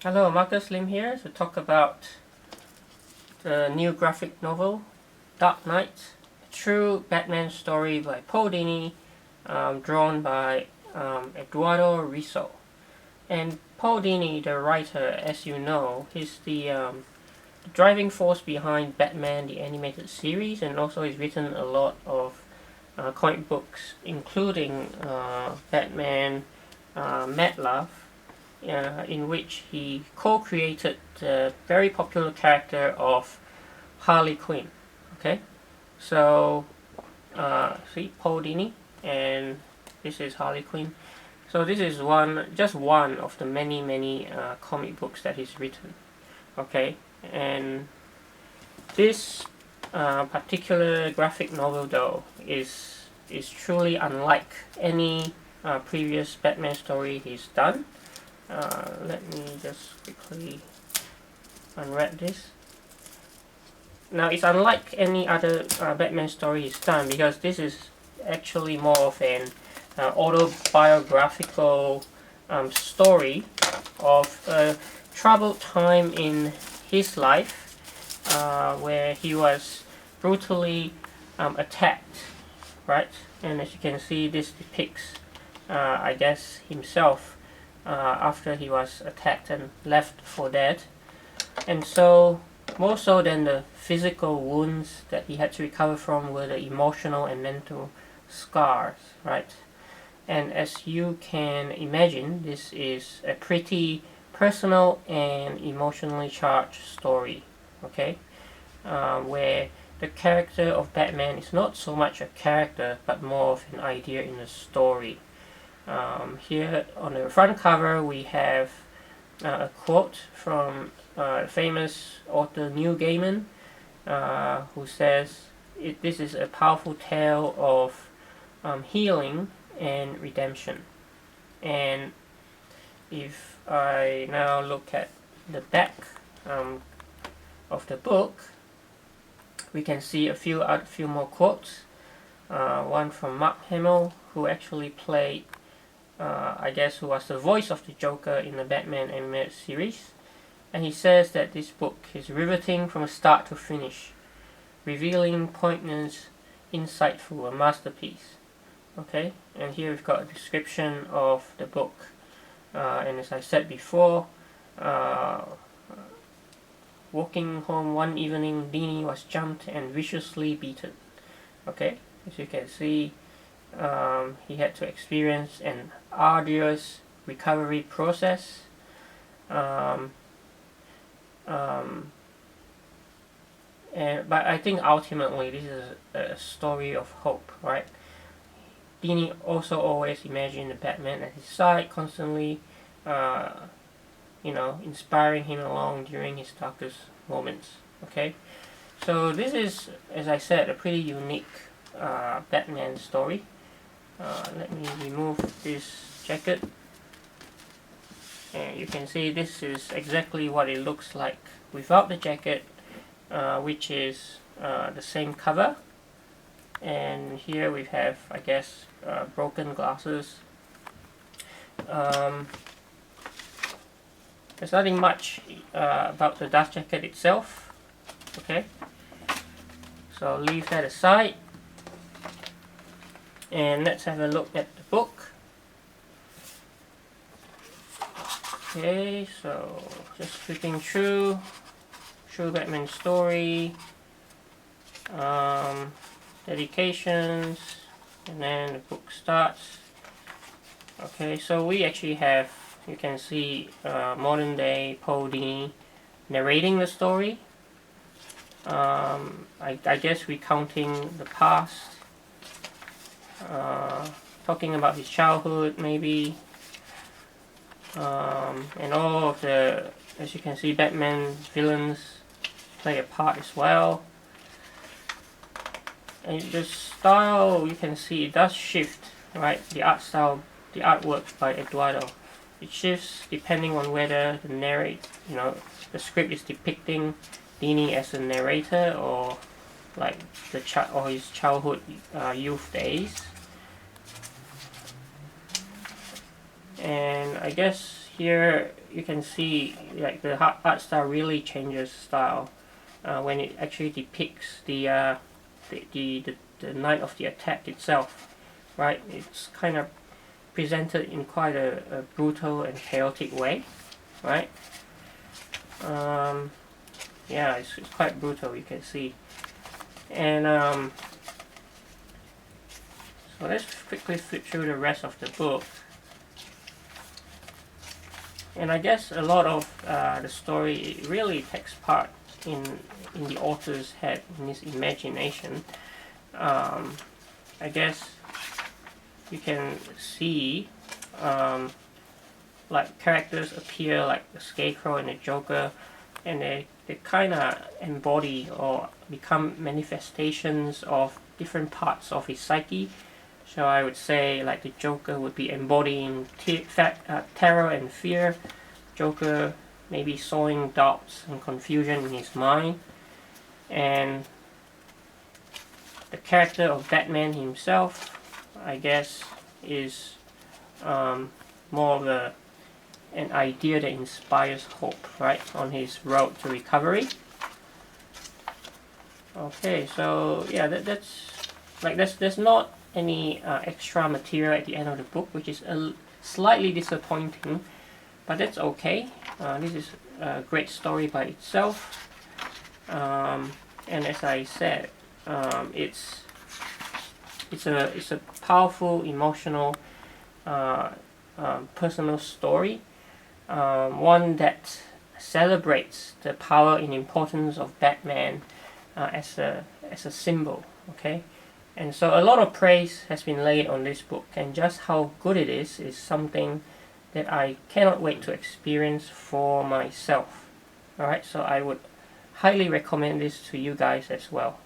Hello, Marcus Lim here to talk about the new graphic novel, Dark Knight, a true Batman story by Paul Dini, drawn by Eduardo. And Paul Dini, the writer, as you know, he's the driving force behind Batman, the animated series, and also he's written a lot of comic books, including Batman Mad Love, in which he co-created the very popular character of Harley Quinn. Okay, so see Paul Dini, and this is Harley Quinn. So this is just one of the many comic books that he's written. Okay, and this particular graphic novel though is truly unlike any previous Batman story he's done. Let me just quickly unwrap this. Now it's unlike any other Batman story he's done because this is actually more of an autobiographical story of a troubled time in his life where he was brutally attacked, right? And as you can see, this depicts, I guess, himself after he was attacked and left for dead. And so, more so than the physical wounds that he had to recover from were the emotional and mental scars, right? And as you can imagine, this is a pretty personal and emotionally charged story, okay? Where the character of Batman is not so much a character, but more of an idea in the story. Here on the front cover we have a quote from famous author Neil Gaiman, who says, this is a powerful tale of healing and redemption. And if I now look at the back of the book, we can see a few more quotes. One from Mark Hamill, who actually played I guess who was the voice of the Joker in the Batman animated series, and he says that this book is riveting from start to finish, revealing, poignant, insightful, a masterpiece. Okay, and here we've got a description of the book, and as I said before, walking home one evening, Dini was jumped and viciously beaten. Okay, as you can see, he had to experience an arduous recovery process. But I think ultimately this is a story of hope, right? Dini also always imagined the Batman at his side, constantly, inspiring him along during his darkest moments. Okay, so this is, as I said, a pretty unique Batman story. Let me remove this jacket, and you can see this is exactly what it looks like without the jacket, which is the same cover. And here we have, I guess, broken glasses. There's nothing much about the dust jacket itself. Okay, so leave that aside. And let's have a look at the book. Okay, so just flipping through Batman story, dedications, and then the book starts. Okay, so we actually have, you can see, modern day Paul Dini narrating the story. I guess recounting the past. Talking about his childhood maybe, and all of the, as you can see, Batman villains play a part as well. And the style, you can see, it does shift, right? The art style, the artwork by Eduardo, it shifts depending on whether the script is depicting Dini as a narrator or like his childhood, youth days. And I guess here you can see like the art style really changes style when it actually depicts the night of the attack itself, right? It's kind of presented in quite a brutal and chaotic way, right? Yeah, it's quite brutal, you can see. And so let's quickly flip through the rest of the book. And I guess a lot of the story really takes part in the author's head, in his imagination. I guess you can see like characters appear like the Scarecrow and the Joker, and they kind of embody or become manifestations of different parts of his psyche. So I would say like the Joker would be embodying terror and fear. Joker maybe sowing doubts and confusion in his mind. And the character of Batman himself, I guess, is more of an idea that inspires hope, right, on his road to recovery. Okay, so yeah, that's like there's not any extra material at the end of the book, which is slightly disappointing, but that's okay. This is a great story by itself, and as I said, it's a powerful, emotional, personal story, one that celebrates the power and importance of Batman as a symbol. Okay. And so a lot of praise has been laid on this book, and just how good it is something that I cannot wait to experience for myself. Alright, so I would highly recommend this to you guys as well.